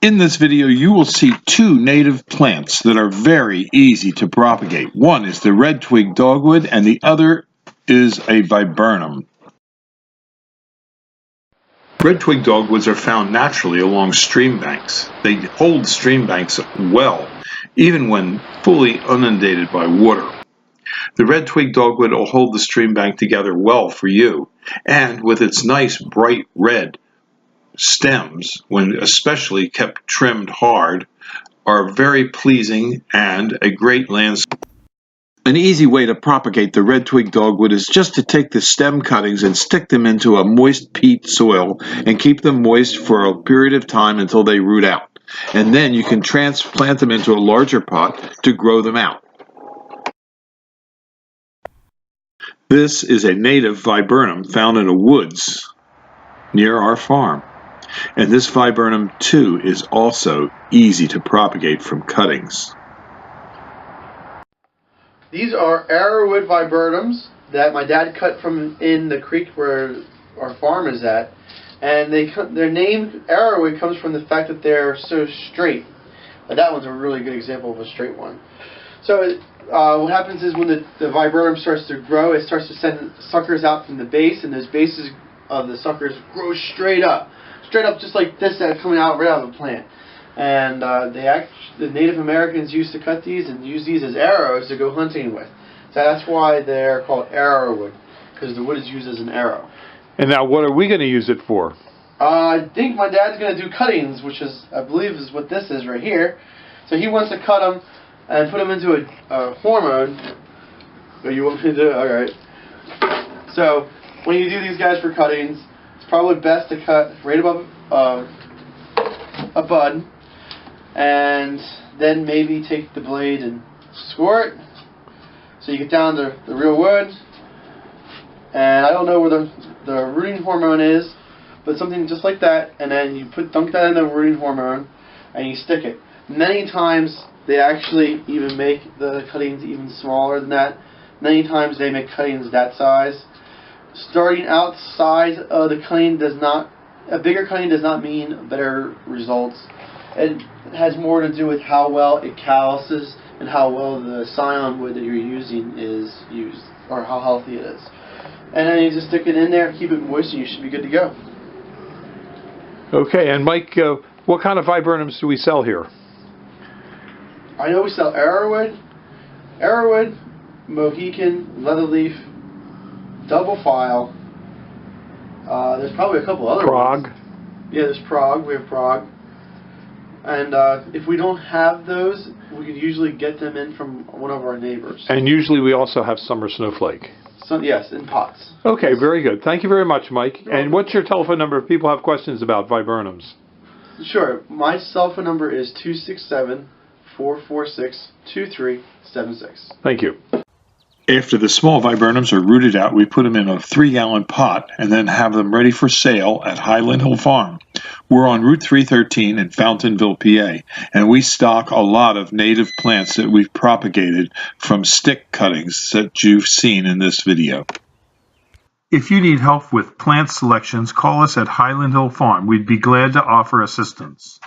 In this video, you will see two native plants that are very easy to propagate. One is the red twig dogwood and the other is a viburnum. Red twig dogwoods are found naturally along stream banks. They hold stream banks well, even when fully inundated by water. The red twig dogwood will hold the stream bank together well for you, and with its nice bright red stems, when especially kept trimmed hard, are very pleasing and a great landscape. An easy way to propagate the red twig dogwood is just to take the stem cuttings and stick them into a moist peat soil and keep them moist for a period of time until they root out. And then you can transplant them into a larger pot to grow them out. This is a native viburnum found in the woods near our farm. And this viburnum too is also easy to propagate from cuttings. These are arrowwood viburnums that my dad cut from in the creek where our farm is at, and their name arrowwood comes from the fact that they're so straight. That one's a really good example of a straight one. So what happens is when the viburnum starts to grow, it starts to send suckers out from the base, and those bases of the suckers grow straight up just like this, that's coming out right out of the plant. And the Native Americans used to cut these and use these as arrows to go hunting with. So that's why they're called arrowwood, because the wood is used as an arrow. And now what are we going to use it for? I think my dad's going to do cuttings, which is, I believe, is what this is right here. So he wants to cut them and put them into a hormone. Oh, you want me to do it? Alright. So when you do these guys for cuttings, it's probably best to cut right above a bud, and then maybe take the blade and score it so you get down the real wood. And I don't know where the rooting hormone is, but something just like that, and then you dunk that in the rooting hormone and you stick it. Many times they actually even make the cuttings even smaller than that. Many times they make cuttings that size. Starting outside of the cutting a bigger cutting does not mean better results. It has more to do with how well it calluses and how well the scion wood that you're using is used, or how healthy it is. And then you just stick it in there, keep it moist, and you should be good to go. Okay, and Mike, what kind of viburnums do we sell here? I know we sell arrowwood, Mohican, leatherleaf, double file. There's probably a couple other Prague. ones. Yeah, there's Prague. We have Prague. And if we don't have those, we could usually get them in from one of our neighbors. And usually we also have summer snowflake. Yes, in pots. Okay, very good. Thank you very much, Mike. And what's your telephone number if people have questions about viburnums? Sure. My cell phone number is 267-446-2376. Thank you. After the small viburnums are rooted out, we put them in a 3-gallon pot and then have them ready for sale at Highland Hill Farm. We're on Route 313 in Fountainville, PA, and we stock a lot of native plants that we've propagated from stick cuttings that you've seen in this video. If you need help with plant selections, call us at Highland Hill Farm. We'd be glad to offer assistance.